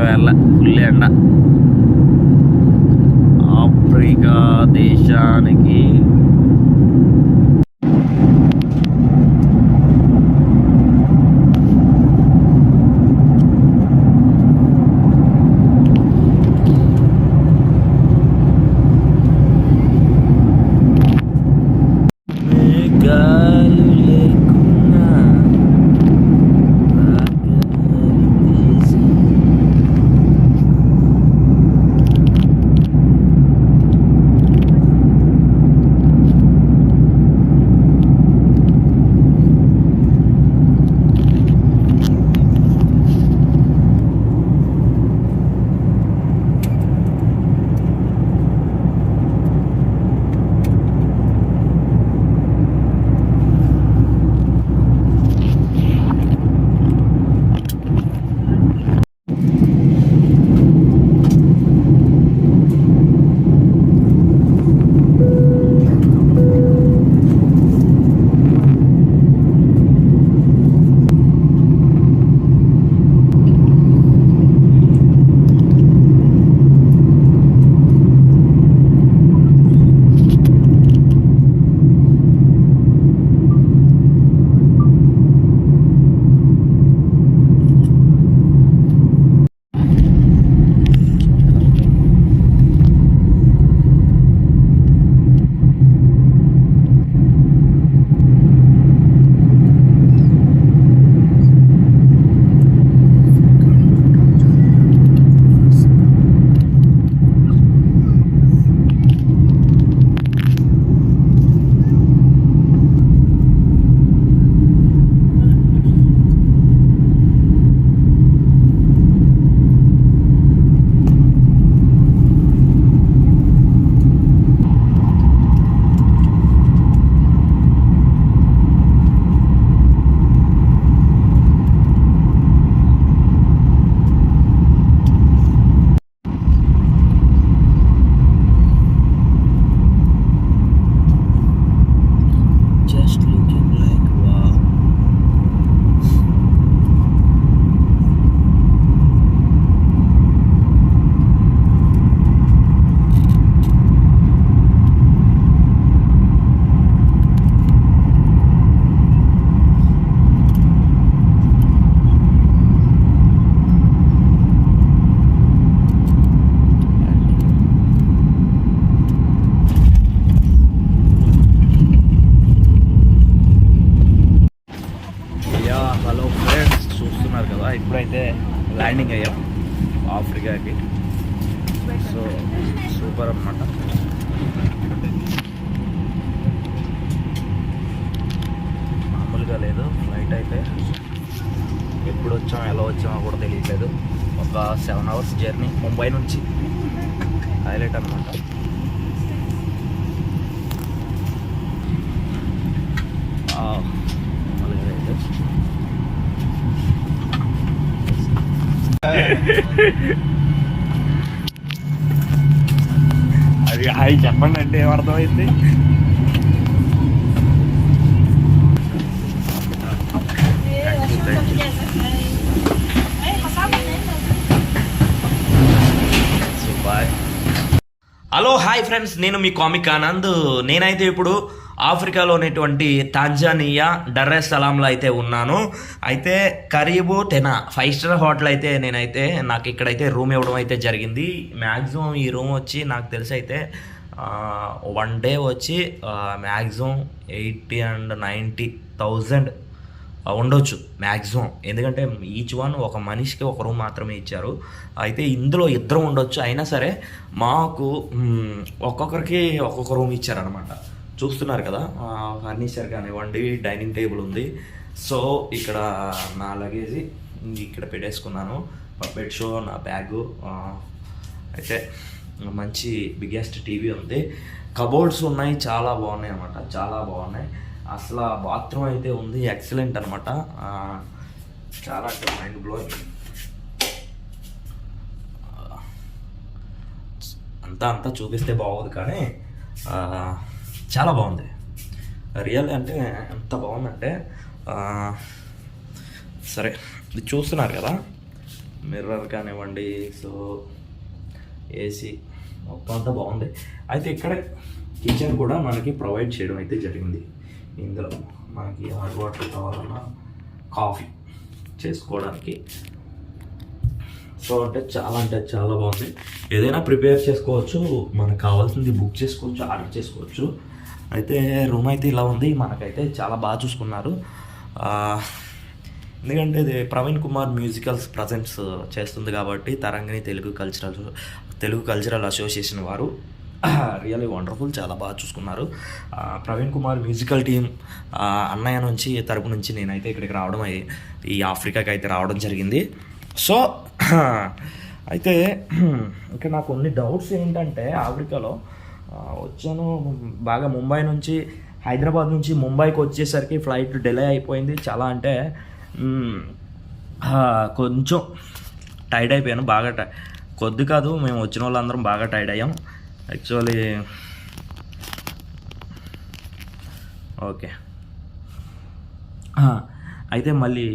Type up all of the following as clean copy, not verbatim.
వెళ్ళ ఫుల్ ఎండ. ఆఫ్రికా దేశానికి ఇప్పుడైతే ల్యాండింగ్ అయ్యాం ఆఫ్రికాకి. సో సూపర్ అన్నమాట. మామూలుగా లేదు ఫ్లైట్ అయితే. ఎప్పుడు వచ్చామో ఎలా వచ్చామో కూడా తెలియట్లేదు. ఒక 7 hours జర్నీ ముంబై నుంచి. హైలైట్ అన్నమాట. అది హాయ్ చెప్పండి అంటే ఏమర్థమైంది. హలో హాయ్ ఫ్రెండ్స్, నేను మీ కామిక్ ఆనంద్. నేనైతే ఇప్పుడు ఆఫ్రికాలో ఉన్నటువంటి తాంజానియా డర్ ఎస్ సలాంలో అయితే ఉన్నాను. అయితే కరీబు 10 5-star హోటల్ అయితే నాకు ఇక్కడైతే రూమ్ ఇవ్వడం అయితే జరిగింది. మ్యాక్సిమం ఈ రూమ్ వచ్చి నాకు తెలిసి అయితే 1 day వచ్చి మ్యాక్సిమం 80 and 90,000 ఉండొచ్చు మ్యాక్సిమం. ఎందుకంటే ఈచ్ వన్ ఒక మనిషికి ఒక రూమ్ మాత్రమే ఇచ్చారు. అయితే ఇందులో 2 ఉండొచ్చు. అయినా సరే మాకు ఒక్కొక్కరికి ఒక్కొక్క రూమ్ ఇచ్చారనమాట. చూస్తున్నారు కదా, ఫర్నిచర్ కానివ్వండి, డైనింగ్ టేబుల్ ఉంది. సో ఇక్కడ నా లగేజ్ ఇక్కడ పెట్టేసుకున్నాను. బెడ్ షో, నా బ్యాగు, అయితే మంచి బిగ్గెస్ట్ టీవీ ఉంది. కబోర్డ్స్ ఉన్నాయి, చాలా బాగున్నాయి అన్నమాట, చాలా బాగున్నాయి. అసలు బాత్రూమ్ అయితే ఉంది, ఎక్సలెంట్ అనమాట. చాలా మైండ్ బ్లోయింగ్. అంతా చూపిస్తే బాగోదు కానీ చాలా బాగుంది. రియల్ అంటే ఎంత బాగుందంటే, సరే ఇది చూస్తున్నారు కదా, మిర్రర్ కానివ్వండి, సో ఏసీ మొత్తం అంతా బాగుంది. అయితే ఇక్కడ కిచెన్ కూడా మనకి ప్రొవైడ్ చేయడం అయితే జరిగింది. ఇందులో మనకి హాట్ వాటర్ కావాలన్నా కాఫీ చేసుకోవడానికి, సో అంటే చాలా బాగుంది. ఏదైనా ప్రిపేర్ చేసుకోవచ్చు, మనకు కావాల్సింది బుక్ చేసుకోవచ్చు, ఆర్డర్ చేసుకోవచ్చు. అయితే రూమ్ అయితే ఇలా ఉంది. మనకైతే చాలా బాగా చూసుకున్నారు. ఎందుకంటే ఇది ప్రవీణ్ కుమార్ మ్యూజికల్స్ ప్రజెంట్స్ చేస్తుంది కాబట్టి తరంగిణి తెలుగు కల్చరల్ అసోసియేషన్ వారు రియల్లీ వండర్ఫుల్, చాలా బాగా చూసుకున్నారు. ప్రవీణ్ కుమార్ మ్యూజికల్ టీమ్ అన్నయ్య నుంచి తరపు నుంచి నేనైతే ఇక్కడికి రావడం ఈ ఆఫ్రికాకి అయితే రావడం జరిగింది. సో అయితే ఇక్కడ నాకు కొన్ని డౌట్స్ ఏంటంటే, ఆఫ్రికాలో వచ్చాను బాగా, ముంబై నుంచి హైదరాబాద్ నుంచి ముంబైకి వచ్చేసరికి ఫ్లైట్ డిలే అయిపోయింది. చాలా అంటే కొంచెం టైర్డ్ అయిపోయాను, బాగా కొద్ది కాదు, మేము వచ్చిన వాళ్ళందరం బాగా టైర్డ్ అయ్యాం యాక్చువల్లీ. ఓకే, అయితే మళ్ళీ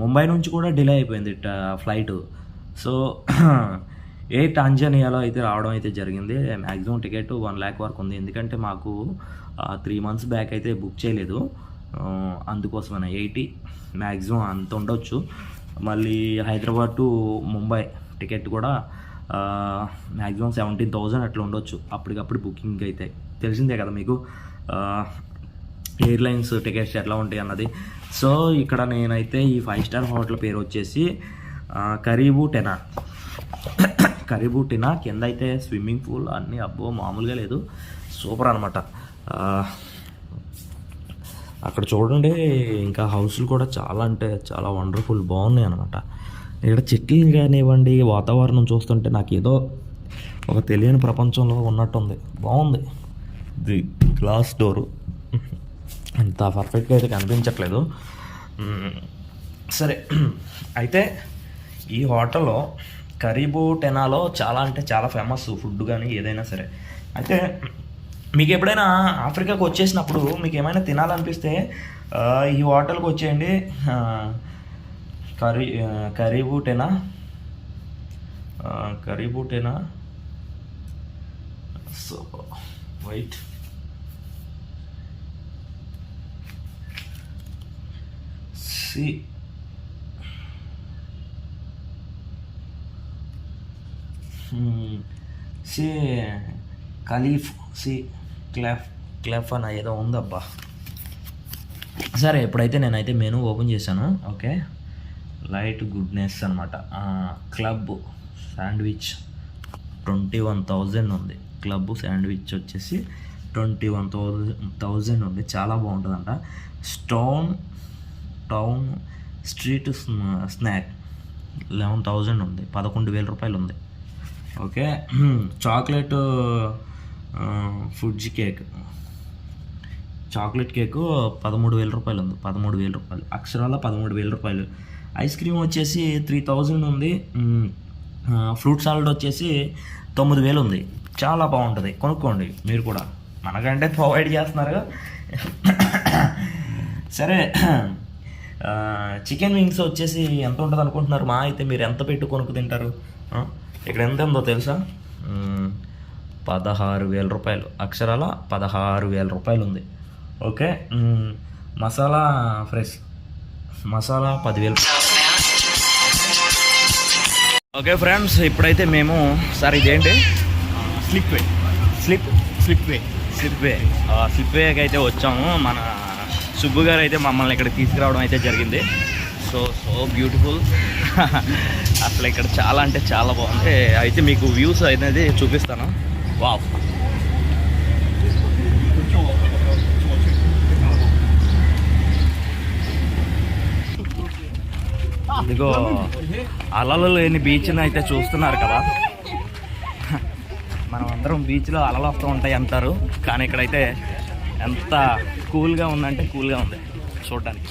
ముంబై నుంచి కూడా డిలే అయిపోయింది ఫ్లైట్. సో ఎయిర్ టాంజానియాలో అయితే రావడం అయితే జరిగింది. మ్యాక్సిమం టికెట్ 1 lakh వరకు ఉంది. ఎందుకంటే మాకు 3 months బ్యాక్ అయితే బుక్ చేయలేదు, అందుకోసమైనా 80 మ్యాక్సిమం అంత ఉండొచ్చు. మళ్ళీ హైదరాబాద్ టు ముంబై టికెట్ కూడా మ్యాక్సిమం 17,000 అట్లా ఉండొచ్చు. అప్పటికప్పుడు బుకింగ్ అయితే తెలిసిందే కదా మీకు ఎయిర్లైన్స్ టికెట్స్ ఎట్లా ఉంటాయి అన్నది. సో ఇక్కడ నేనైతే ఈ 5 star హోటల్ పేరు వచ్చేసి కరీబు టెనా కింద అయితే స్విమ్మింగ్ పూల్ అన్నీ అబ్బో మామూలుగా లేదు, సూపర్ అనమాట. అక్కడ చూడండి, ఇంకా హౌస్లు కూడా చాలా అంటే చాలా వండర్ఫుల్ బాగున్నాయి అనమాట. ఇక్కడ చెట్లు కానివ్వండి, వాతావరణం చూస్తుంటే నాకు ఏదో ఒక తెలియని ప్రపంచంలో ఉన్నట్టుంది, బాగుంది. ఇది గ్లాస్ డోరు అంత పర్ఫెక్ట్గా అయితే కనిపించట్లేదు. సరే, అయితే ఈ హోటల్లో కరీబు టెనాలో చాలా అంటే చాలా ఫేమస్ ఫుడ్ కానీ ఏదైనా సరే. అయితే మీకు ఎప్పుడైనా ఆఫ్రికాకు వచ్చేసినప్పుడు మీకు ఏమైనా తినాలనిపిస్తే ఈ హోటల్కి వచ్చేయండి. కరీబు టెనా సో వైట్ సి ఖలీఫ్ క్లాఫ్ అని ఏదో ఉందబ్బా. సరే, ఎప్పుడైతే నేనైతే మెనూ ఓపెన్ చేశాను. ఓకే, లైట్ గుడ్నెస్ అనమాట. క్లబ్ శాండ్విచ్ 21,000 ఉంది. క్లబ్ శాండ్విచ్ వచ్చేసి 21,000 ఉంది, చాలా బాగుంటుందంట. టౌన్ స్ట్రీట్ స్నాక్ 11,000 ఉంది, 11,000 రూపాయలు ఉంది. ఓకే, చాక్లెట్ ఫుడ్జీ చాక్లెట్ కేకు 13,000 రూపాయలు ఉంది, 13,000 రూపాయలు అక్షరాల 13,000 రూపాయలు. ఐస్ క్రీమ్ వచ్చేసి 3,000 ఉంది. ఫ్రూట్ సాలడ్ వచ్చేసి 9,000 ఉంది. చాలా బాగుంటుంది, కొనుక్కోండి మీరు కూడా, మనకంటే ప్రొవైడ్ చేస్తున్నారుగా. సరే, చికెన్ వింగ్స్ వచ్చేసి ఎంత ఉంటుంది అనుకుంటున్నారు? మా అయితే మీరు ఎంత పెట్టి కొనుక్కు తింటారు? ఇక్కడ ఎంత ఉందో తెలుసా? 16,000 రూపాయలు, అక్షరాల 16,000 రూపాయలు ఉంది. Okay, masala fresh masala 10,000. Okay friends, ఇప్పుడైతే మేము సార్ ఇదేంటి స్లిప్ వేకి అయితే వచ్చాము. మన సుబ్బు గారు అయితే మమ్మల్ని ఇక్కడ తీసుకురావడం అయితే జరిగింది. So beautiful. అసలు ఇక్కడ చాలా అంటే చాలా బాగుంది. అయితే మీకు వ్యూస్ అనేది చూపిస్తాను. వావ్, ఇదిగో అలలు లేని బీచ్ని అయితే చూస్తున్నారు కదా. మనం అందరం బీచ్లో అలలు వస్తూ ఉంటాయి అంటారు, కానీ ఇక్కడైతే ఎంత కూల్గా ఉందంటే కూల్గా ఉంది చూడడానికి.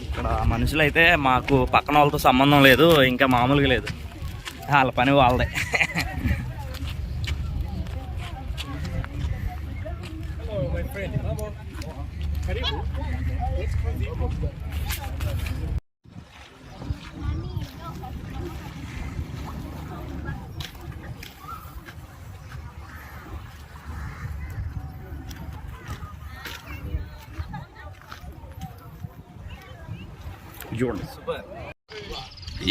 ఇక్కడ మనుషులైతే మాకు పక్కన వాళ్ళతో సంబంధం లేదు, ఇంకా మామూలుగా లేదు, వాళ్ళ పని వాళ్ళదే. చూడండి.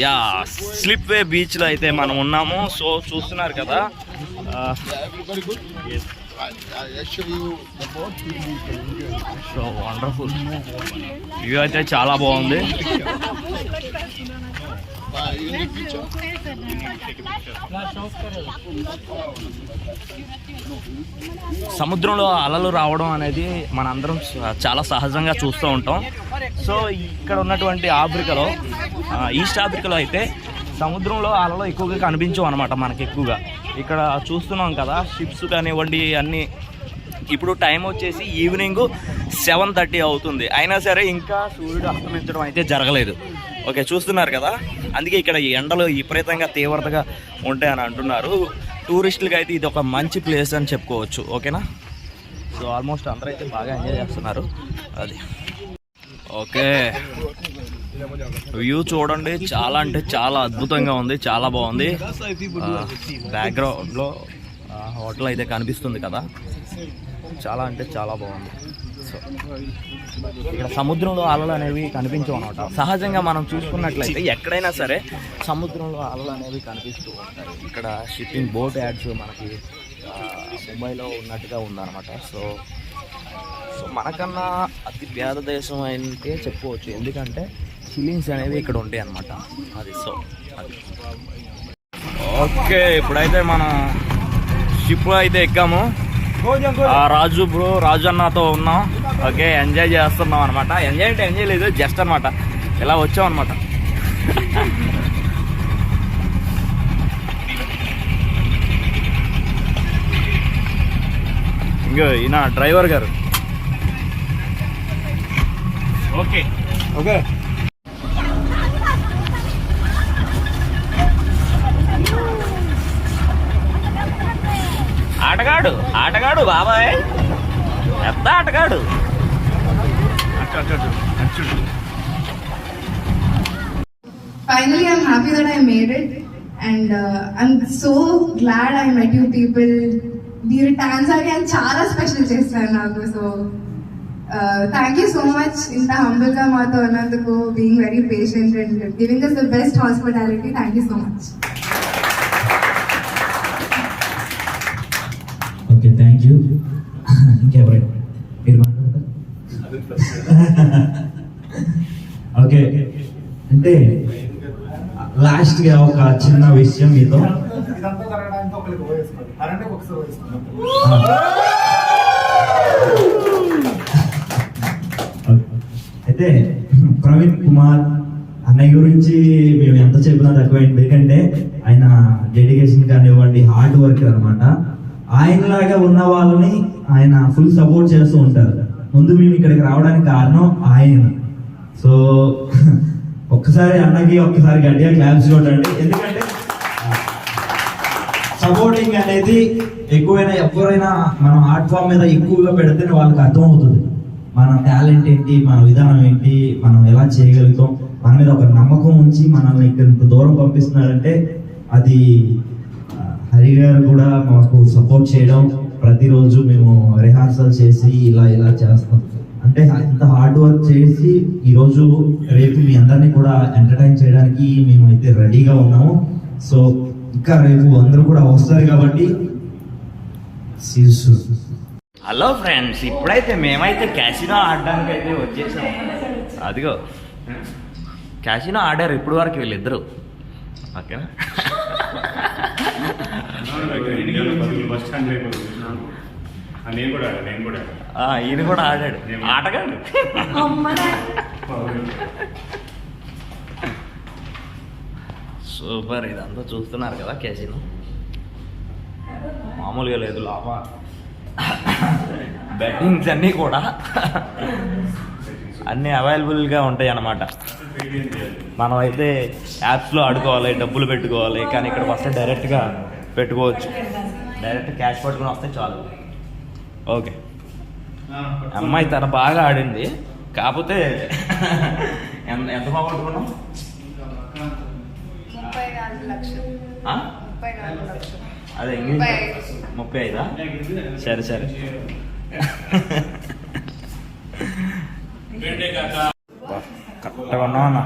యా, స్లిప్ వే బీచ్లో అయితే మనం ఉన్నాము. సో చూస్తున్నారు కదా, సో వండర్ఫుల్ వ్యూ అయితే చాలా బాగుంది. సముద్రంలో అలలు రావడం అనేది మనందరం చాలా సహజంగా చూస్తూ ఉంటాం. సో ఇక్కడ ఉన్నటువంటి ఆఫ్రికాలో, ఈస్ట్ ఆఫ్రికాలో అయితే సముద్రంలో అలలు ఎక్కువగా కనిపించవు అనమాట మనకి. ఎక్కువగా ఇక్కడ చూస్తున్నాం కదా, షిప్స్ కానివ్వండి అన్నీ. ఇప్పుడు టైం వచ్చేసి ఈవినింగ్ 7:30 అవుతుంది, అయినా సరే ఇంకా సూర్యుడు అస్తమించడం అయితే జరగలేదు. ఓకే, చూస్తున్నారు కదా, అందుకే ఇక్కడ ఎండలు విపరీతంగా తీవ్రతగా ఉంటాయని అంటున్నారు. టూరిస్టులకి అయితే ఇది ఒక మంచి ప్లేస్ అని చెప్పుకోవచ్చు. ఓకేనా, సో ఆల్మోస్ట్ అందరూ అయితే బాగా ఎంజాయ్ చేస్తున్నారు. అది ఓకే, వ్యూ చూడండి, చాలా అంటే చాలా అద్భుతంగా ఉంది, చాలా బాగుంది. బ్యాక్గ్రౌండ్లో హోటల్ అయితే కనిపిస్తుంది కదా, చాలా అంటే చాలా బాగుంది. సో ఇక్కడ సముద్రంలో అలలు అనేవి కనిపించవు అనమాట. సహజంగా మనం చూసుకున్నట్లయితే ఎక్కడైనా సరే సముద్రంలో అలలు అనేవి కనిపిస్తూ ఉంటాయి. ఇక్కడ షిప్పింగ్ బోట్ యాడ్స్ మనకి ముంబైలో ఉన్నట్టుగా ఉందన్నమాట. సో మనకన్నా అతి పేద దేశం అయితే చెప్పుకోవచ్చు, ఎందుకంటే ఫీలింగ్స్ అనేవి ఇక్కడ ఉంటాయి అన్నమాట. అది సో అది ఓకే, ఇప్పుడైతే మనం షిప్లో అయితే ఎక్కాము. రాజు అన్నతో ఉన్నాం. ఓకే, ఎంజాయ్ చేస్తున్నాం అనమాట. ఎంజాయ్ అంటే ఎంజాయ్ లేదు, జస్ట్ అనమాట ఇలా వచ్చాం అనమాట. ఇంకో ఈయన డ్రైవర్ గారు. ఓకే ఓకే, ఆటగాడు బాబాయ్, ఎంత ఆటగాడు. Finally, I'm happy that I made it, and I'm so glad I met you people. Dear Tanzania, చాలా స్పెషల్ చేస్తారు నాకు. So thank you so much. ఇంత humble గా మాతో ఉన్నందుకు, being very patient and giving us the best hospitality. Thank you so much. Okay, thank you. ఇంకెవరైనా మీరు మాట్లాడతారు? ఓకే, అంటే లాస్ట్గా ఒక చిన్న విషయం మీతో. అయితే ప్రవీణ్ కుమార్ అన్నయ్య గురించి మేము ఎంత చెప్పినా తక్కువ, ఎందుకంటే ఆయన డెడికేషన్ కానివ్వండి, హార్డ్ వర్క్ అనమాట. ఆయనలాగా ఉన్న వాళ్ళని ఆయన ఫుల్ సపోర్ట్ చేస్తూ ఉంటారు. ముందు మేము ఇక్కడికి రావడానికి కారణం ఆయన. సో ఒక్కసారి అన్నకి ఒక్కసారి గట్టిగా క్లాప్స్ కొట్టండి, ఎందుకంటే సపోర్టింగ్ అనేది ఎక్కువైనా ఎవరైనా మనం ఆర్ట్ ఫామ్ మీద ఎక్కువగా పెడితేనే వాళ్ళకి అర్థమవుతుంది మన టాలెంట్ ఏంటి, మన విధానం ఏంటి, మనం ఎలా చేయగలుగుతాం. మన మీద ఒక నమ్మకం ఉంచి మనల్ని ఇక్కడ దూరం పంపిస్తున్నారంటే అది హరి గారు కూడా మాకు సపోర్ట్ చేయడం. ప్రతిరోజు మేము రిహార్సల్ చేసి ఇలా చేస్తాం. అంటే ఇంత హార్డ్ వర్క్ చేసి ఈరోజు రేపు మీ అందరినీ కూడా ఎంటర్టైన్ చేయడానికి మేమైతే రెడీగా ఉన్నాము. సో ఇంకా రేపు అందరూ కూడా వస్తారు కాబట్టి హలో ఫ్రెండ్స్, ఇప్పుడైతే మేమైతే క్యాసినో ఆడడానికి అయితే వచ్చేసాం. అదిగో క్యాసినో ఆడారు ఇప్పుడు వరకు వీళ్ళిద్దరు. ఓకేనా, ఈయన కూడా ఆడాడు, ఆటగాడు. సూపర్, ఇదంతా చూస్తున్నారు కదా క్యాసినో, మామూలుగా లేదు. లాభా బెట్టింగ్స్ అన్నీ కూడా అన్నీ అవైలబుల్గా ఉంటాయి అన్నమాట. మనం అయితే యాప్స్లో ఆడుకోవాలి, డబ్బులు పెట్టుకోవాలి, కానీ ఇక్కడికి వస్తే డైరెక్ట్గా పెట్టుకోవచ్చు. డైరెక్ట్ క్యాష్ పట్టుకుని వస్తే చాలు. ఓకే, అమ్మాయి తన బాగా ఆడింది, కాకపోతే ఎంత పోగొట్టుకున్నాం? 34 లక్షలు. అదే 35. సరే సరే. కరెక్ట్గా ఉన్నావు అన్న.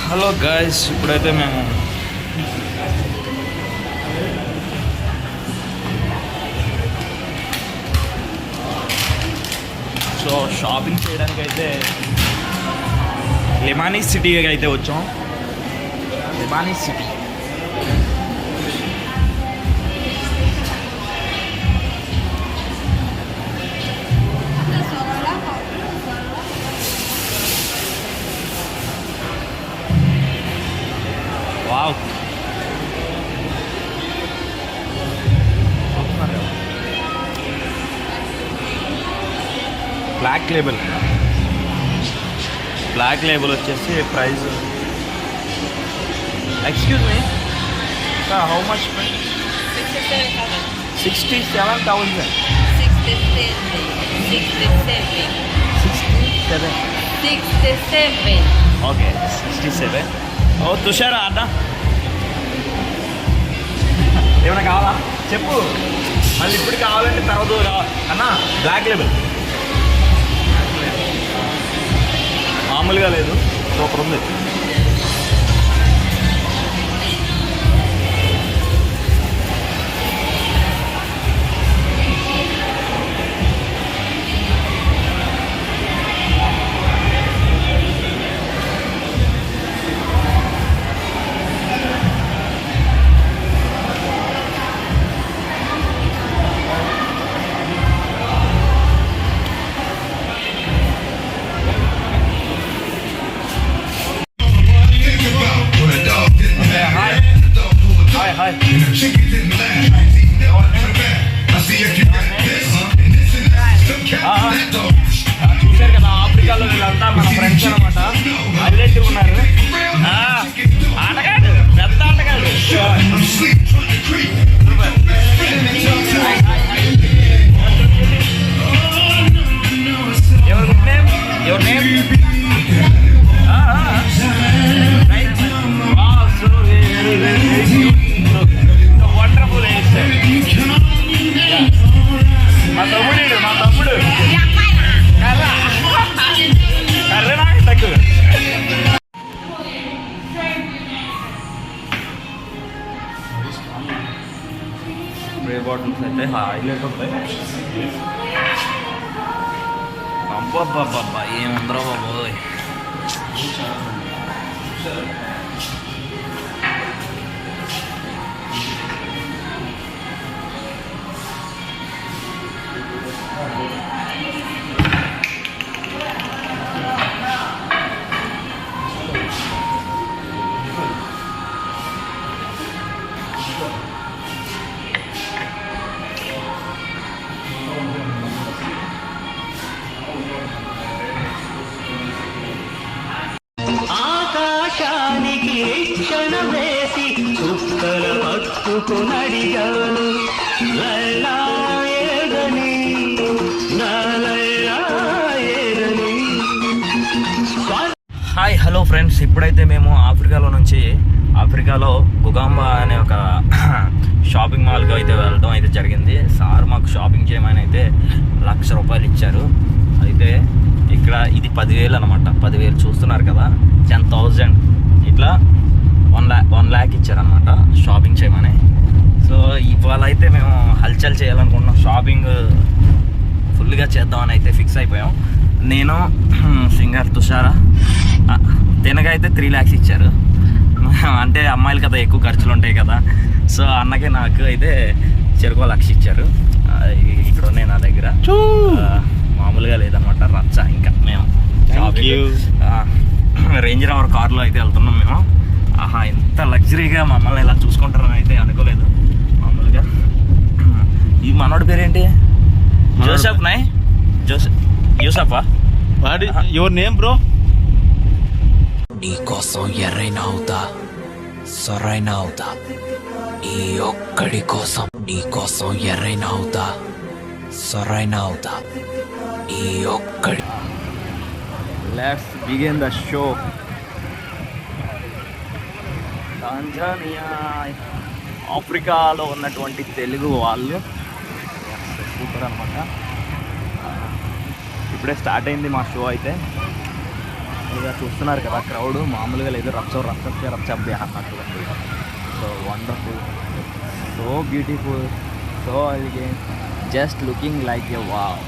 హలో గాయస్, ఇప్పుడైతే మేము సో షాపింగ్ చేయడానికి అయితే లిమానీ సిటీకి అయితే వచ్చాం. లిమానీ సిటీ వావ్. బ్లాక్ లేబుల్ వచ్చేసి price, excuse me sir, how much? 67,000. 67. Okay, 67. ఓ తుషారా అన్న, ఏమైనా కావాలా చెప్పు, మళ్ళీ ఇప్పుడు కావాలంటే తర్వాత అన్న. బ్లాక్ లేబుల్ మామూలుగా లేదు, సూపర్ ఉంది. హాయ్ చూశారు కదా, ఆఫ్రికాలో వీళ్ళంతా మన ఫ్రెండ్స్ అనమాట. హైలైట్ ఉన్నారు. ఆటగాడు, పెద్ద ఆటగాడు. ఎవరి నేమ్ వండర్ఫుల్. మా తమ్ముడు కర్రే నాకు తక్కువ. స్ప్రే బాటిల్స్ అయితే హైలైట్ ఉంటాయి. అబ్బబ్బబ్బబ్బా, ఏముందరో బాబోయ్. ఆకాశానికి క్షణ వేసి చుక్కల పట్టుకునడిగాను లైలా ఏదని, నా లైలా ఏదని. హాయ్ హలో ఫ్రెండ్స్, ఇప్పుడైతే మేము ఆఫ్రికాలో గుగాంబా అనే ఒక షాపింగ్ మాల్కి అయితే వెళ్ళడం అయితే జరిగింది. సార్ మాకు షాపింగ్ చేయమని అయితే ₹1,00,000 ఇచ్చారు. అయితే ఇక్కడ ఇది 10,000 అనమాట. 10,000 చూస్తున్నారు కదా, 10,000 ఇట్లా 1 lakh ఇచ్చారనమాట షాపింగ్ చేయమని. సో ఇవాళ అయితే మేము హల్చల్ చేయాలనుకుంటున్నాం, షాపింగ్ ఫుల్గా చేద్దామని అయితే ఫిక్స్ అయిపోయాం. నేను సింగర్ తుషారా తినగా అయితే 3 lakhs ఇచ్చారు. అంటే అమ్మాయిలు కదా, ఎక్కువ ఖర్చులు ఉంటాయి కదా. సో అన్నకి నాకు అయితే చెరుకు 1,00,000 ఇచ్చారు. ఇక్కడ ఉన్నాయి నా దగ్గర, మామూలుగా లేదనమాట రచ్చ. ఇంకా మేము రేంజ్ రోవర్ కార్లో అయితే వెళ్తున్నాం మేము. ఆహా, ఎంత లగ్జరీగా మమ్మల్ని ఇలా చూసుకుంటారని అయితే అనుకోలేదు మామూలుగా. ఈ మనోడి పేరేంటి? జోసెఫ్ నాయ్, యూసఫా? Your name bro? నీ కోసం ఎర్రైనా అవుతా, సొరైనా అవుతా, నీ ఒక్కడి కోసం. నీ కోసం ఎర్రైనా అవుతా, సొరైనా అవుతా, నీ ఒక్కడి. Let's begin the show. Tanzania, ఆఫ్రికాలో ఉన్నటువంటి తెలుగు వాళ్ళు సూపర్ అనమాట. ఇప్పుడే స్టార్ట్ అయింది మా షో అయితే. ఇక చూస్తున్నారు కదా, క్రౌడ్ మామూలుగా లేదు, రచ్చ అన్నట్టు. So wonderful, so beautiful, so elegant, just looking like a wow.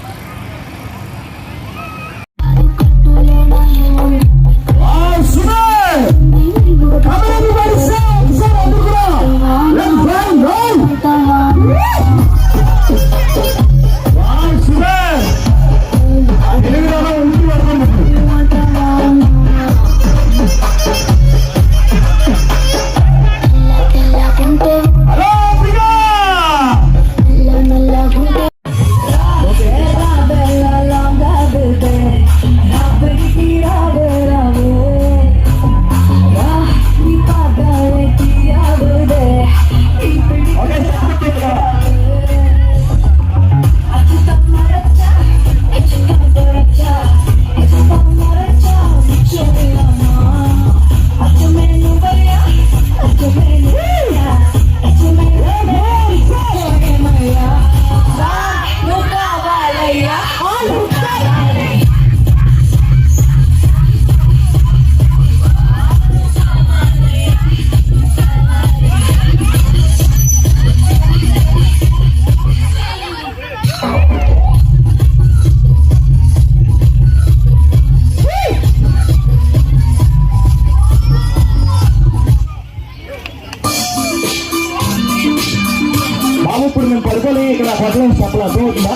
ఇప్పుడు మేము పడుకోలే ఇక్కడ పడలేము, చెప్పలు అర్థమవుతుందా?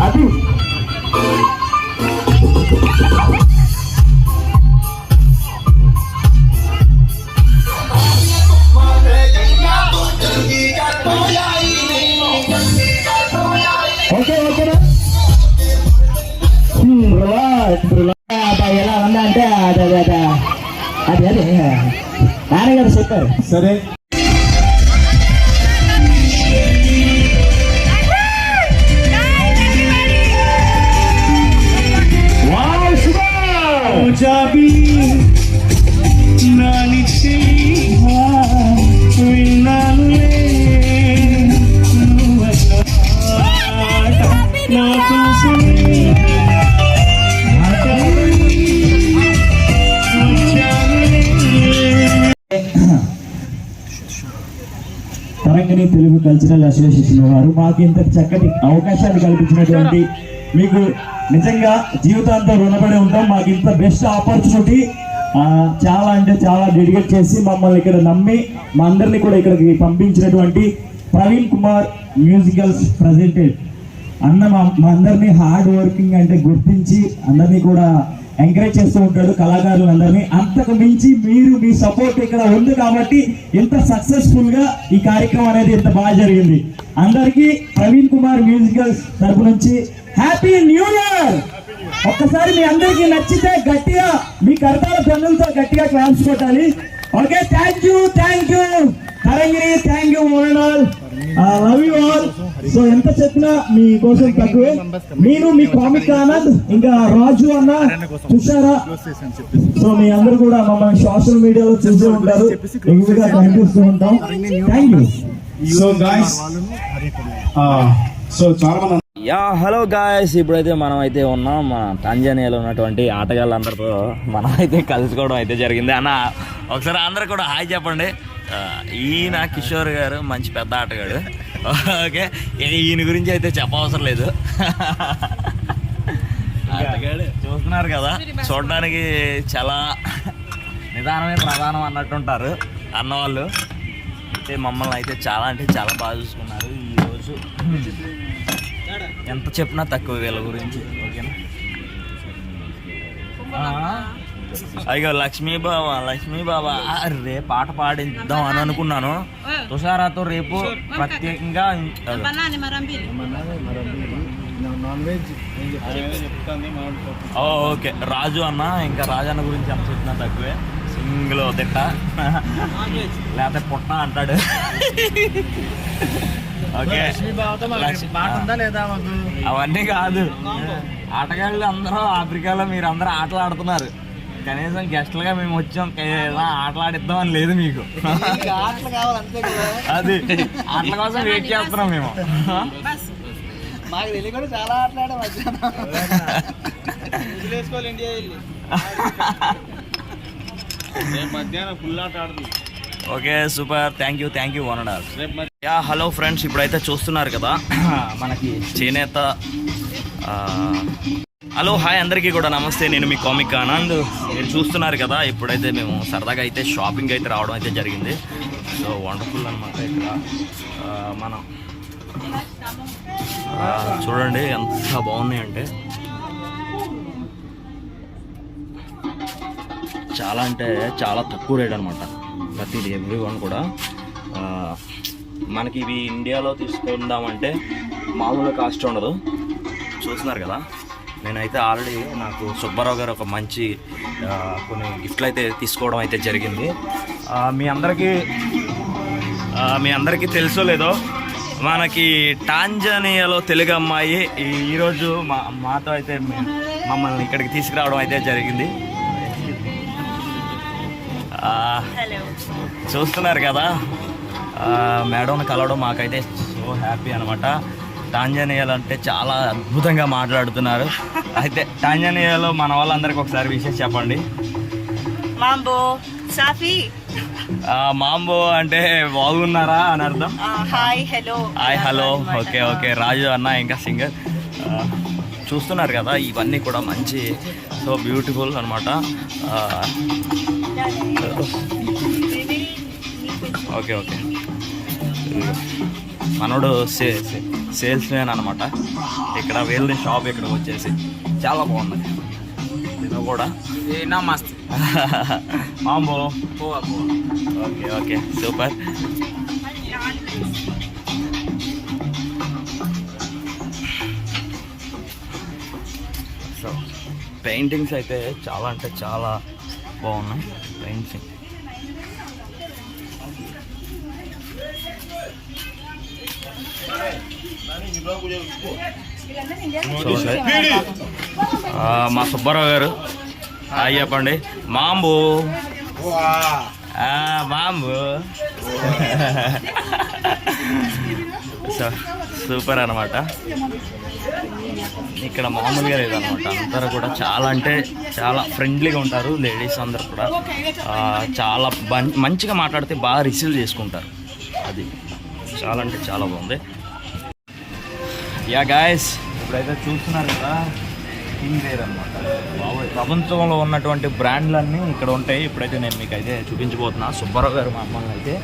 అది ఓకే ఓకేనా? ఎలా ఉందా అంటే అదే అదే అదే అదే నాన్నగారు చెప్పారు. సరే జాబి నానిచ్చి విన్నానులే నా కోసమే తరంగిణి తెలుగు కల్చరల్ అసోసియేషన్ వారు మాకు ఇంత చక్కటి అవకాశాలు కల్పించినటువంటి మీకు నిజంగా జీవితాంతం రుణపడి ఉంటాం. మాకు ఇంత బెస్ట్ ఆపర్చునిటీ చాలా అంటే చాలా డెడికేట్ చేసి మమ్మల్ని ఇక్కడ నమ్మి మా అందరినీ కూడా ఇక్కడికి పంపించినటువంటి ప్రవీణ్ కుమార్ మ్యూజికల్స్ ప్రెజెంటెడ్ అన్న మా అందరినీ హార్డ్ వర్కింగ్ అంటే గుర్తించి అందరినీ కూడా ఎంకరేజ్ చేస్తూ ఉంటాడు కళాకారులందరినీ. అంతకు మించి మీరు మీ సపోర్ట్ ఇక్కడ ఉంది కాబట్టి ఇంత సక్సెస్ఫుల్ గా ఈ కార్యక్రమం అనేది ఇంత బాగా జరిగింది. అందరికీ ప్రవీణ్ కుమార్ మ్యూజికల్స్ తరపు నుంచి హ్యాపీ న్యూ ఇయర్. ఒక్కసారి మీ అందరికీ నచ్చితే గట్టిగా మీ కర్తాల పన్నులతో గట్టిగా క్లాప్స్ కొట్టాలి. Okay, thank you Tarangini, thank you Mohan, love you all. So ఎంత చెప్పినా మీ కోసం తక్కువే. నేను మీ కామిక్ ఆనంద్, ఇంకా రాజు అన్న చూసారా. సో మీ అందరూ కూడా మమ్మల్ని సోషల్ మీడియాలో చూస్తూ ఉంటారు, ఎక్కువగా కనిపిస్తూ ఉంటాం. Thank you. So guys so చాలా మంది హలో గాయస్, ఇప్పుడైతే మనం అయితే ఉన్నాం మన టాంజానియాలో ఉన్నటువంటి ఆటగాళ్ళందరితో మనం అయితే కలుసుకోవడం అయితే జరిగింది. అన్న ఒకసారి అందరు కూడా హాయ్ చెప్పండి. ఈయన కిషోర్ గారు మంచి పెద్ద ఆటగాడు. ఓకే, ఈయన గురించి అయితే చెప్పవసరం లేదు. ఆటగాడు చూస్తున్నారు కదా, చూడడానికి చాలా నిదానమే ప్రధానం అన్నట్టుంటారు అన్నవాళ్ళు. అయితే మమ్మల్ని అయితే చాలా అంటే చాలా బాగా చూసుకున్నారు ఈరోజు. ఎంత చెప్పినా తక్కువ వీళ్ళ గురించి. ఓకేనా, అయ్యో లక్ష్మీ బాబా అరే పాట పాడిద్దాం అని అనుకున్నాను. తుషారాతో రేపు ప్రత్యేకంగా ఓకే రాజు అన్న, ఇంకా రాజు అన్న గురించి ఎంత చెప్పినా తక్కువే. సింగిల్ తిట్ట లేకపోతే పుట్ట అంటాడు. ఓకే అవన్నీ కాదు, ఆటగాళ్ళు అందరూ ఆఫ్రికాలో మీరు అందరూ ఆటలు ఆడుతున్నారు, కనీసం గెస్ట్లుగా మేము వచ్చాం ఎలా ఆటలాడిద్దామని లేదు మీకు. అది ఆటల కోసం వెయిట్ చేస్తున్నాం మేము. మాకు తెలియ కూడా చాలా ఆటలాడే మధ్యాహ్నం ఫుల్ ఆట ఆడుతుంది. ఓకే సూపర్, థ్యాంక్ యూ వనడాల్. యా హలో ఫ్రెండ్స్, ఇప్పుడైతే చూస్తున్నారు కదా మనకి చేనేత. హలో హాయ్ అందరికీ కూడా నమస్తే, నేను మీ కామిక్ ఆనంద్. మీరు చూస్తున్నారు కదా ఇప్పుడైతే మేము సరదాగా అయితే షాపింగ్ అయితే రావడం అయితే జరిగింది. సో వండర్ఫుల్ అనమాట. ఇక్కడ మనం చూడండి ఎంత బాగున్నాయి అంటే చాలా తక్కువ రేట్ అనమాట ప్రతిది ఎవ్రీ వన్ కూడా. మనకి ఇవి ఇండియాలో తీసుకుందామంటే మామూలు కాస్ట్ ఉండదు. చూస్తున్నారు కదా, నేనైతే ఆల్రెడీ నాకు సుబ్బారావు గారు ఒక మంచి కొన్ని గిఫ్ట్లు అయితే తీసుకోవడం అయితే జరిగింది. మీ అందరికీ తెలుసో లేదో, మనకి టాంజానియాలో తెలుగు అమ్మాయి ఈరోజు మాతో అయితే మమ్మల్ని ఇక్కడికి తీసుకురావడం అయితే జరిగింది. చూస్తున్నారు కదా, మేడంని కలవడం మాకైతే సో హ్యాపీ అనమాట. టాంజానియాలో అంటే చాలా అద్భుతంగా మాట్లాడుతున్నారు. అయితే టాంజానియాలో మన వాళ్ళందరికీ ఒకసారి విషయం చెప్పండి. మాంబో సాఫీ, మాంబో అంటే బాగున్నారా అని అర్థం. Hi hello. ఓకే రాజు అన్న ఇంకా సింగర్. చూస్తున్నారు కదా, ఇవన్నీ కూడా మంచి సో బ్యూటిఫుల్ అనమాట. ఓకే మనోడు సేల్స్ మ్యాన్ అనమాట. ఇక్కడ వీళ్ళని షాప్ ఇక్కడ వచ్చేసి చాలా బాగుంది. ఇది కూడా మస్తు మాంబో. Okay super. సో పెయింటింగ్స్ అయితే చాలా అంటే చాలా బాగున్నాయి. పెయింటింగ్ మా సుబ్బారావు గారు హాయ్ చెప్పండి. మాంబో సూపర్ అనమాట. ఇక్కడ మామూలుగా లేదనమాట, అందరూ కూడా చాలా అంటే చాలా ఫ్రెండ్లీగా ఉంటారు. లేడీస్ అందరు కూడా చాలా మంచిగా మాట్లాడితే బాగా రిసీవ్ చేసుకుంటారు. అది చాలా అంటే చాలా బాగుంది. యా గాయస్, ఇప్పుడైతే చూస్తున్నారు కదా, కింగ్ రేర్ అనమాట. బాబోయ్, ప్రపంచంలో ఉన్నటువంటి బ్రాండ్లన్నీ ఇక్కడ ఉంటాయి. ఇప్పుడైతే నేను మీకు అయితే చూపించబోతున్నా. సుబ్బారావు గారు మా అమ్మల్ని అయితే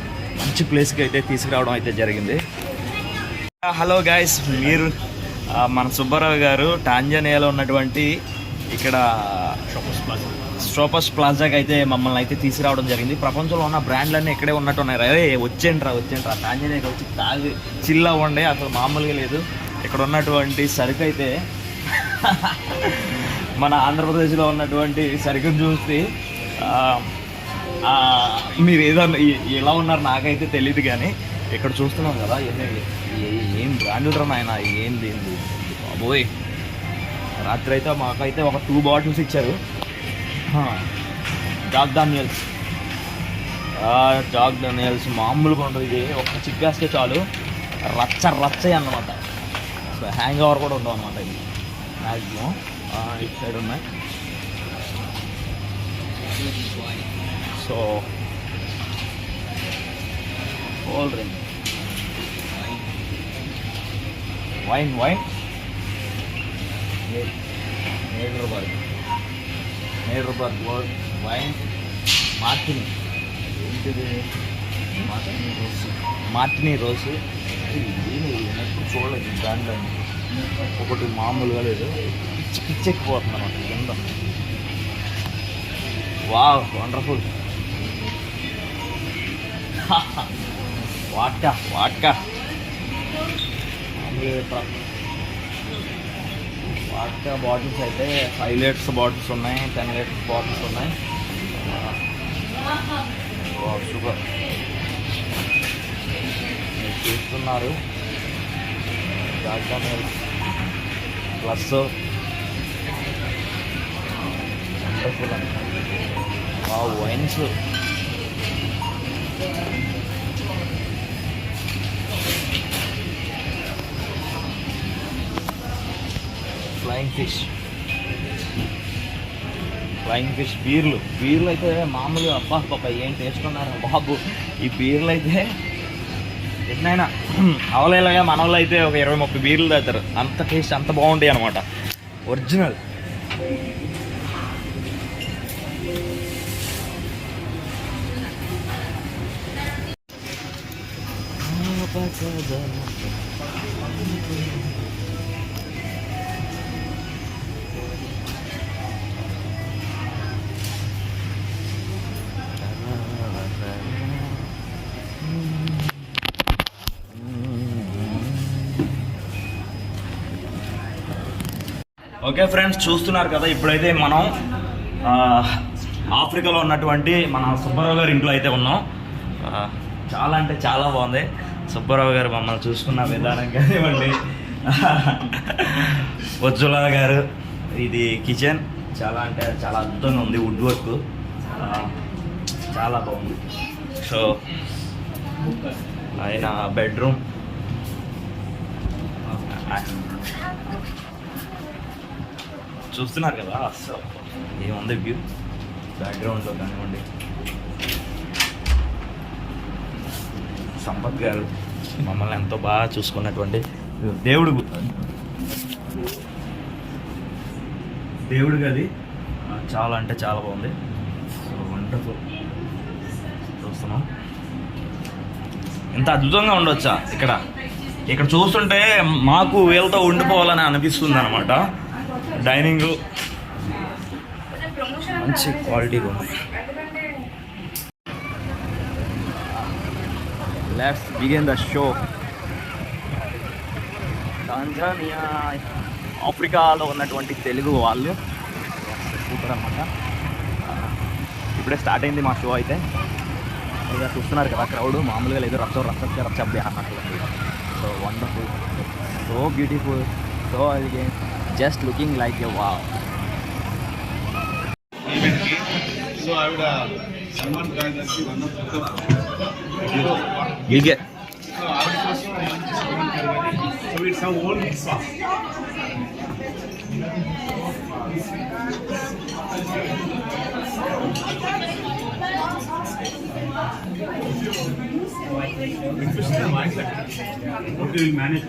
మంచి ప్లేస్కి అయితే తీసుకురావడం అయితే జరిగింది. హలో గాయస్, మీరు మన సుబ్బారావు గారు టాంజానియాలో ఉన్నటువంటి ఇక్కడ షోపస్ ప్లాజాకి అయితే మమ్మల్ని అయితే తీసుకురావడం జరిగింది. ప్రపంచంలో ఉన్న బ్రాండ్లన్నీ ఇక్కడే ఉన్నట్టు ఉన్నాయి. అదే వచ్చేంట్రా టాంజానియాకి వచ్చి తాగి చిల్ అవ్వండి, అసలు మామూలుగా లేదు. ఇక్కడ ఉన్నటువంటి సరుకు అయితే మన ఆంధ్రప్రదేశ్లో ఉన్నటువంటి సరుకును చూస్తే మీరు ఏదో ఎలా ఉన్నారు నాకైతే తెలియదు, కానీ ఇక్కడ చూస్తున్నాం కదా ఏం బ్రాండ్లు నాయన, ఏంది బాబోయ్. రాత్రి అయితే మాకైతే ఒక 2 బాటిల్స్ ఇచ్చారు. జాక్ డానియల్స్ మామూలుగా ఉంటుంది. ఇది ఒక్క చిక్కేస్తే చాలు రచ్చ అన్నమాట. హ్యాంగ్ ఓవర్ కూడా ఉండవు అనమాట. ఇది మ్యాక్సిమం ఇటు సైడ్ ఉన్నాయి. So cool drink, wine Nederburg wine, Martini, ఏంటిది మార్టినీ రోసు. ఎప్పుడు చూడలేదు దాంట్లో, ఒకటి మామూలుగా లేదు, పిచ్చెక్కిపోతుంది అనమాట కింద. Wow wonderful. Vodka vodka vodka bottles అయితే 5 లీటర్స్ బాటిల్స్ ఉన్నాయి, 10 లీటర్స్ బాటిల్స్ ఉన్నాయి. సూపర్. మీరు చూస్తున్నారు డాక్టర్ మిల్క్ ప్లస్ వండర్ఫుల్ అండి. వైన్స్ ఫ్లయింగ్ ఫిష్ బీర్లు అయితే మామూలుగా అబ్బా పాప ఏం టేస్ట్ ఉన్నారు బాబు. ఈ బీర్లు అయితే ఎన్నైనా అవలేలాగా మన వాళ్ళు అయితే ఒక 20-30 బీర్లు తాగుతారు. అంత టేస్ట్ అంత బాగుంటాయి అనమాట ఒరిజినల్. ఓకే ఫ్రెండ్స్, చూస్తున్నారు కదా ఇప్పుడైతే మనం ఆఫ్రికాలో ఉన్నటువంటి మన సుబ్బారావు గారి ఇంట్లో అయితే ఉన్నాం. చాలా అంటే చాలా బాగుంది. సుబ్బారావు గారు మమ్మల్ని చూసుకున్న విధానం కానివ్వండి, ఉజ్వల గారు, ఇది కిచెన్ చాలా అంటే చాలా అద్భుతంగా ఉంది. వుడ్ వర్క్ చాలా బాగుంది. సో ఆయన బెడ్రూమ్ చూస్తున్నారు కదా, అసలు ఏముంది వ్యూ బ్యాక్గ్రౌండ్లో కానివ్వండి. సంపత్ గారు మమ్మల్ని ఎంతో బాగా చూసుకున్నటువంటి దేవుడు గది చాలా అంటే చాలా బాగుంది. So wonderful. చూస్తున్నాం ఎంత అద్భుతంగా ఉండొచ్చా ఇక్కడ చూస్తుంటే మాకు వీళ్ళతో ఉండిపోవాలని అనిపిస్తుంది అనమాట. డైనింగ్ మంచి క్వాలిటీగా ఉంది. Let's begin the show. Tanzania ఆఫ్రికాలో ఉన్నటువంటి తెలుగు వాళ్ళు సూపర్ అనమాట. ఇప్పుడే స్టార్ట్ అయింది మా షో అయితే. ఇక చూస్తున్నారు కదా క్రౌడ్ మామూలుగా లేదు, రచ్చబ్బే అన్నట్లు. So wonderful, so beautiful, so elegant, just looking like a wow. So I would Salman Khan is one of the you get so I would Salman Khan. So it's our own sauce. Okay, we'll manage.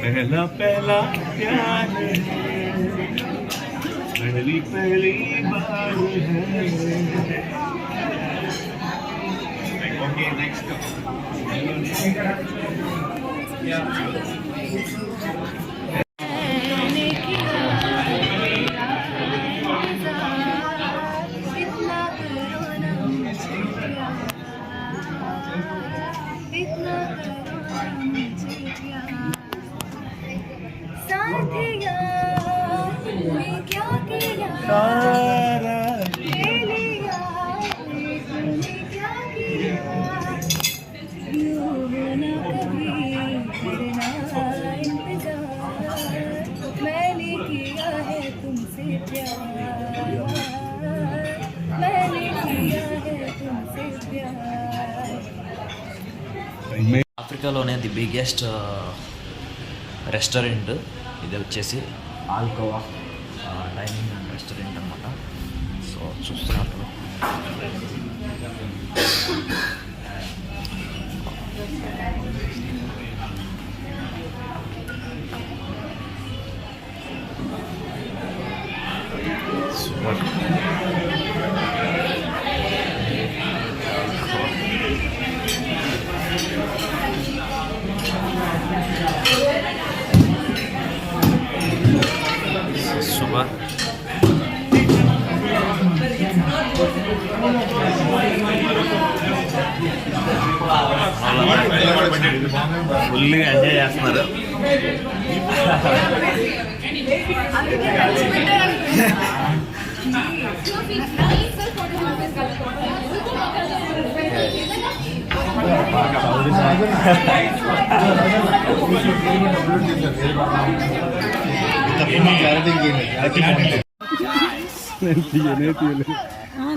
पहला पहला प्यार है, पहली पहली बार है. Okay, next go. ఆఫ్రికాలోనే the biggest restaurant ఇది వచ్చేసి ఆల్కోవా డైనింగ్ అండ్ రెస్టారెంట్ అనమాట. సో చూస్తున్నప్పుడు ఫుల్గా ఎంజాయ్ చేస్తున్నారు.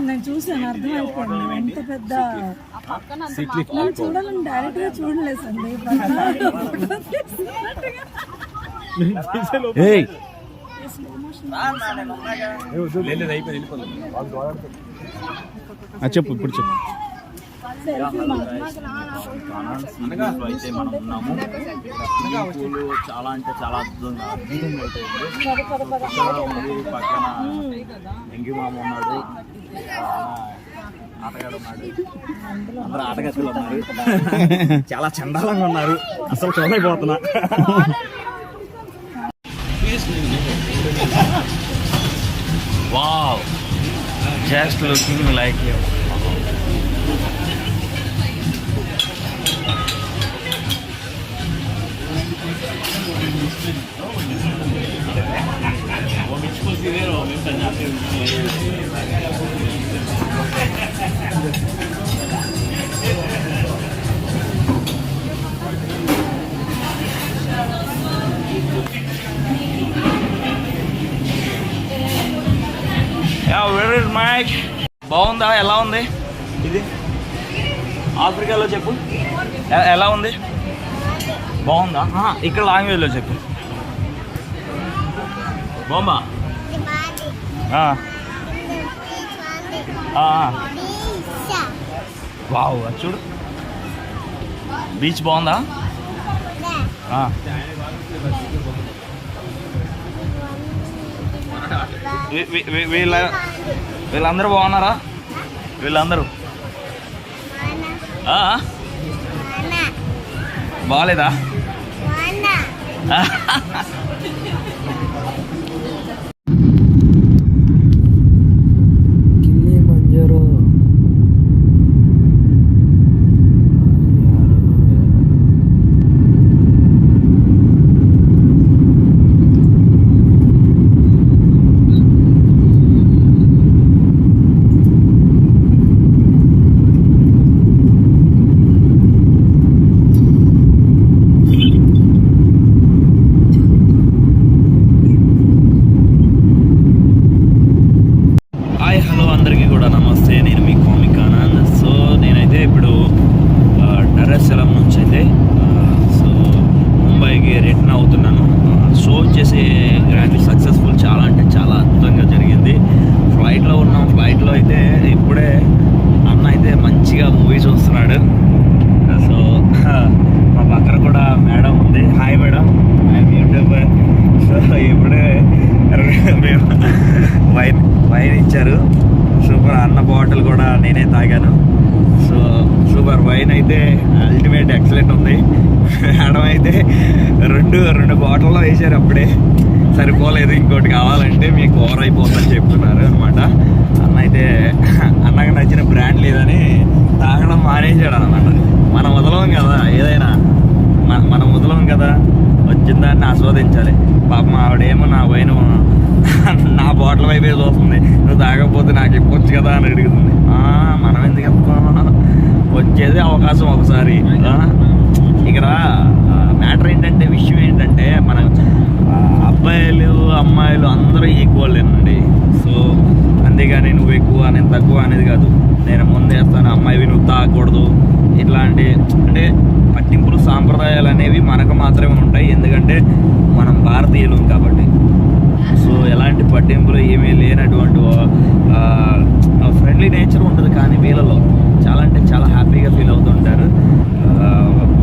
నేను చూసాను, అర్థమైపోయింది ఎంత పెద్ద నేను చూడాలని డైరెక్ట్ గా చూడలేదండి. చెప్పు ఇప్పుడు చెప్పు. అయితే మనం ఉన్నాము. చాలా అంటే చాలా అద్భుతంగా ఉంది. పక్కన ఎంగి మామ ఉన్నాడు, ఆటగాడు ఉన్నాడు, అందరూ ఆటగాళ్ళు ఉన్నారు. చాలా చండాలంగా ఉన్నారు, అసలు చూడలేకపోతున్నా. Wow, just looking like you. Where is Mike? బాగుందా? ఎలా ఉంది ఇది? ఆఫ్రికాలో చెప్పు, ఎలా ఉంది? బాగుందా? ఇక్కడ లాంగ్వేజ్లో చెప్పు. బాగుందా? వావ్, చూడు బీచ్ బాగుందా? వీళ్ళందరూ బాగున్నారా? వీళ్ళందరూ బాగాలేదా? అందరికీ కూడా నమస్తే. నేను మీ కామిక్ ఆనంద్. సో నేనైతే ఇప్పుడు డరెస్సలాం నుంచి అయితే సో ముంబైకి రిటర్న్ అవుతున్నాను. షో వచ్చేసి గ్రాండ్లీ సక్సెస్ఫుల్, చాలా అంటే చాలా అద్భుతంగా జరిగింది. ఫ్లైట్లో ఉన్నాం. ఫ్లైట్లో అయితే ఇప్పుడే అన్న అయితే మంచిగా మూవీ చూస్తున్నాడు. సో మా పక్కన కూడా మేడం ఉంది. Hi madam, I'm YouTuber. So ఇప్పుడే మేము వైన్ ఇచ్చారు. సూపర్. అన్న బాటిల్ కూడా నేనే తాగాను. So super. వైన్ అయితే అల్టిమేట్ ఎక్సలెంట్ ఉంది. మేడం అయితే రెండు బాటిల్లో వేసారు, అప్పుడే సరిపోలేదు, ఇంకోటి కావాలంటే మీకు ఓవర్ అయిపోతుందని చెప్తున్నారు అనమాట. అన్న అయితే అన్నకు నచ్చిన బ్రాండ్ లేదని తాగడం మానేసాడు అనమాట. మనం వదలం కదా, ఏదైనా మనం వదలం కదా, వచ్చిన దాన్ని ఆస్వాదించాలి. పాపం ఆవిడేమో నా వైన్ నా బాటిల్ వైపే చూస్తుంది, నువ్వు తాగకపోతే నాకు ఇవ్వచ్చు కదా అని అడుగుతుంది. మనం ఎందుకు చెప్తాం, వచ్చేది అవకాశం ఒకసారి. ఇక్కడ మ్యాటర్ ఏంటంటే, విషయం ఏంటంటే, మన అబ్బాయిలు అమ్మాయిలు అందరూ ఈక్వల్లేనండి. సో అంతేగాని నువ్వు ఎక్కువ నేను తక్కువ అనేది కాదు. నేను ముందేస్తాను, అమ్మాయివి నువ్వు తాగకూడదు, ఇట్లాంటి అంటే పట్టింపులు సాంప్రదాయాలు అనేవి మనకు మాత్రమే ఉంటాయి. ఎందుకంటే మనం భారతీయులు కాబట్టి. సో ఎలాంటి పట్టింపులు ఏమీ లేనటువంటి ఫ్రెండ్లీ నేచర్ ఉంటుంది. కానీ వీళ్ళలో చాలా అంటే చాలా హ్యాపీగా ఫీల్ అవుతుంటారు.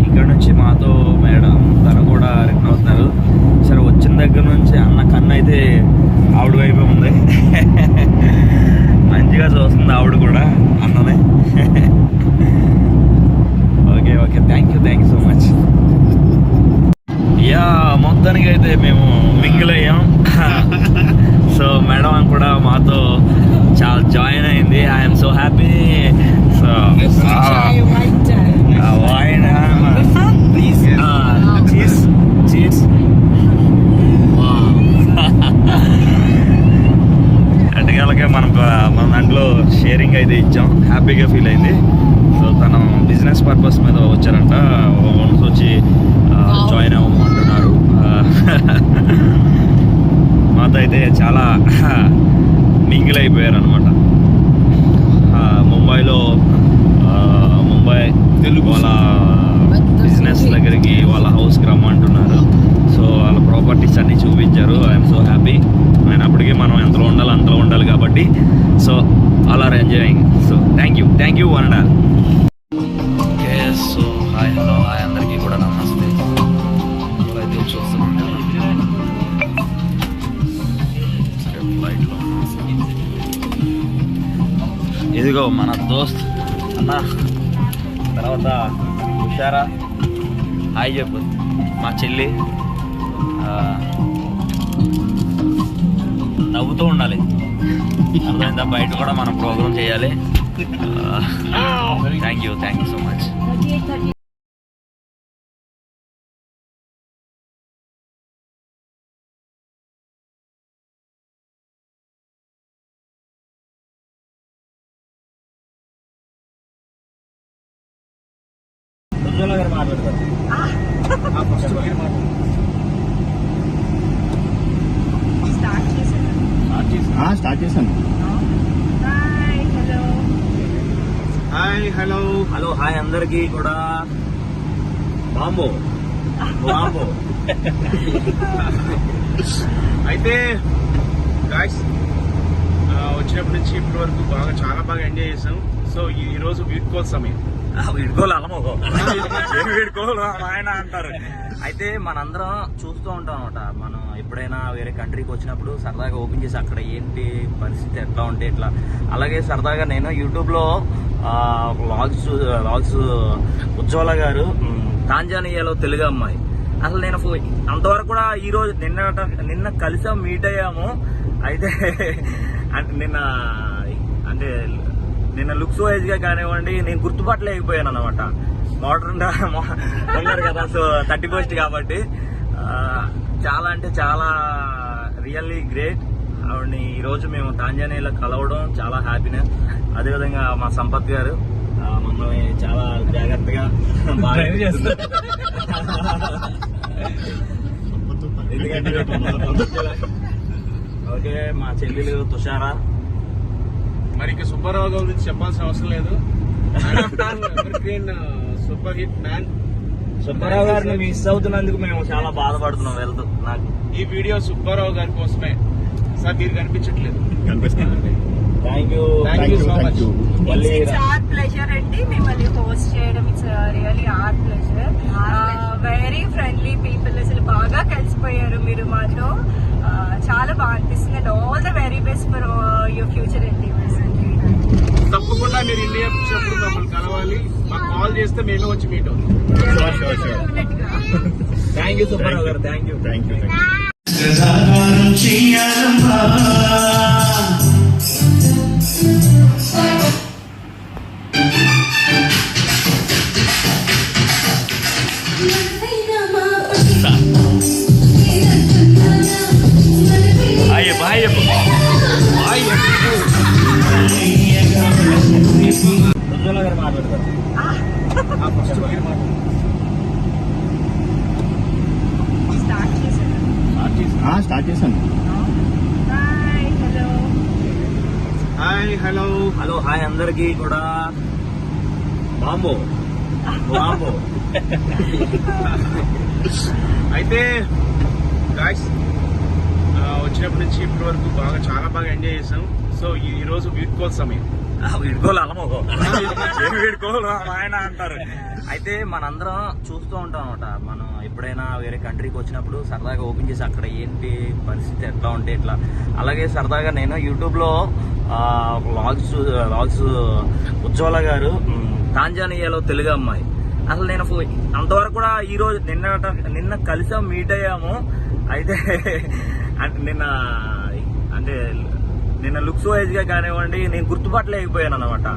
ఇక్కడ నుంచి మాతో మేడం తను కూడా రిటర్న్ అవుతున్నారు. సరే, వచ్చిన దగ్గర నుంచి అన్న కన్ను అయితే ఆవిడ వైపు ఉంది. మంచిగా చూస్తుంది ఆవిడ కూడా అన్ననే. Okay, thank you so much. Yeah, మొత్తానికి అయితే మేము మింగిల్ అయ్యాం. సో మేడం కూడా మాతో చాలా జాయిన్ అయింది. I'm so happy. So Wine, please. Cheers. Cheers. Wow. అటుగాలకే మన దాంట్లో షేరింగ్ అయితే ఇచ్చాం, హ్యాపీగా ఫీల్ అయింది. సో తను బిజినెస్ పర్పస్ మీద వచ్చారంట, వన్స్ వచ్చి జాయిన్ అవ్వమంటున్నారు. మాతో అయితే చాలా మింగిల్ అయిపోయారు అనమాట. ముంబైలో ముంబై తెలుగు వాళ్ళ బిజినెస్ దగ్గరికి వాళ్ళ హౌస్కి రమ్మంటున్నారు. సో వాళ్ళ ప్రాపర్టీస్ అన్నీ చూపించారు. I'm so happy. ఆయన అప్పటికే మనం ఎంతలో ఉండాలి అంతలో ఉండాలి కాబట్టి so all are enjoying. So thank you one and all. Okay, so hi hello hi అందరికీ కూడా నమస్తే. అయితే చూస్తున్నాం కదా ఫ్లైట్లో. ఇదిగో మన దోస్త్ అన్న, తర్వాత హుషారా హాయ్ చెప్పు, మా చెల్లి. నవ్వుతూ ఉండాలి, అర్థమైందా? బయట కూడా మనం ప్రోగ్రామ్ చేయాలి. Thank you so much. గారు మాట్లాడతారు. స్టార్ట్ చేశాను. హాయ్ హలో హలో హాయ్ అందరికీ కూడా. బాంబో అయితే గాయ్స్ వచ్చినప్పటి నుంచి ఇప్పటి వరకు చాలా బాగా ఎంజాయ్ చేసాం. సో ఈ రోజు వీడ్కోలు సమయం. వీడుకోలు అలమోగో వీడుకోలు ఆయన అంటారు. అయితే మనందరం చూస్తూ ఉంటాం అనమాట. మనం ఎప్పుడైనా వేరే కంట్రీకి వచ్చినప్పుడు సరదాగా ఓపెన్ చేసి అక్కడ ఏంటి పరిస్థితి ఎట్లా ఉంటే ఎట్లా. అలాగే సరదాగా నేను యూట్యూబ్లో వ్లాగ్స్ ఉజ్వల గారు తాంజానియాలో తెలుగు అమ్మాయి. అసలు నేను అంతవరకు కూడా ఈరోజు నిన్న కలిసాం, మీట్ అయ్యాము. అయితే నిన్న లుక్స్ వైజ్ గా కానివ్వండి నేను గుర్తుపట్టలేకపోయాను అనమాట. మోడర్న్ ఉన్నారు కదా, సో 31st కాబట్టి చాలా అంటే చాలా రియల్లీ గ్రేట్. ఆవిడని ఈరోజు మేము తాంజానియాలో కలవడం చాలా హ్యాపీనెస్. అదేవిధంగా మా సంపత్ గారు మమ్మల్ని చాలా జాగ్రత్తగా బాగా చేస్తారు. ఓకే, మా చెల్లెలు తుషారా. మరి ఇక సుబ్బారావు గారి గురించి చెప్పాల్సిన అవసరం లేదు. Super hit man. సుబ్బారావు గారిని మిస్ అవుతున్నందుకు మేము చాలా బాధపడుతున్నాం వెళ్తూ. నాకు ఈ వీడియో సుబ్బారావు గారి కోసమే సార్, మీరు కనిపించట్లేదు. Thank you so much. It's our pleasure అండి మిమ్మల్ని హోస్ట్ చేయడం. It's really our pleasure. Very friendly people, అసలు బాగా కలిసిపోయారు మీరు మాతో. చాలా బాగా అనిపిస్తుంది. And all the very best for your future endeavours అండి. తప్పకుండా మీరు ఇండియా వచ్చినప్పుడు మమ్మల్ని కలవాలి. మాకు కాల్ చేస్తే మేమే వచ్చి మీట్ అవుతాం. థ్యాంక్ యూ సుబ్బారావు గారు. Thank you. ఉజ్వల గారు మాట్లాడతారు. స్టార్ట్ చేశాను. హాయ్ హలో హలో హాయ్ అందరికీ కూడా. బాంబో అయితే గాయ్స్ వచ్చినప్పటి నుంచి ఇప్పటి వరకు చాలా బాగా ఎంజాయ్ చేసాం. సో ఈ రోజు వీడ్కోలు సమయం. వీడుకోలు అలమోగో వీడుకోలు ఆయన అంటారు. అయితే మనందరం చూస్తూ ఉంటాం అనమాట. మనం ఎప్పుడైనా వేరే కంట్రీకి వచ్చినప్పుడు సరదాగా ఓపెన్ చేసి అక్కడ ఏంటి పరిస్థితి ఎట్లా ఉంటే ఎట్లా. అలాగే సరదాగా నేను యూట్యూబ్లో వ్లాగ్స్ ఉజ్వల గారు తాంజానియాలో తెలుగు అమ్మాయి. అసలు నేను అంతవరకు కూడా ఈరోజు నిన్న కలిసాం, మీట్ అయ్యాము. అయితే నిన్న లుక్స్ వైజ్ గా కానివ్వండి నేను గుర్తుపట్టలేకపోయాను అనమాట.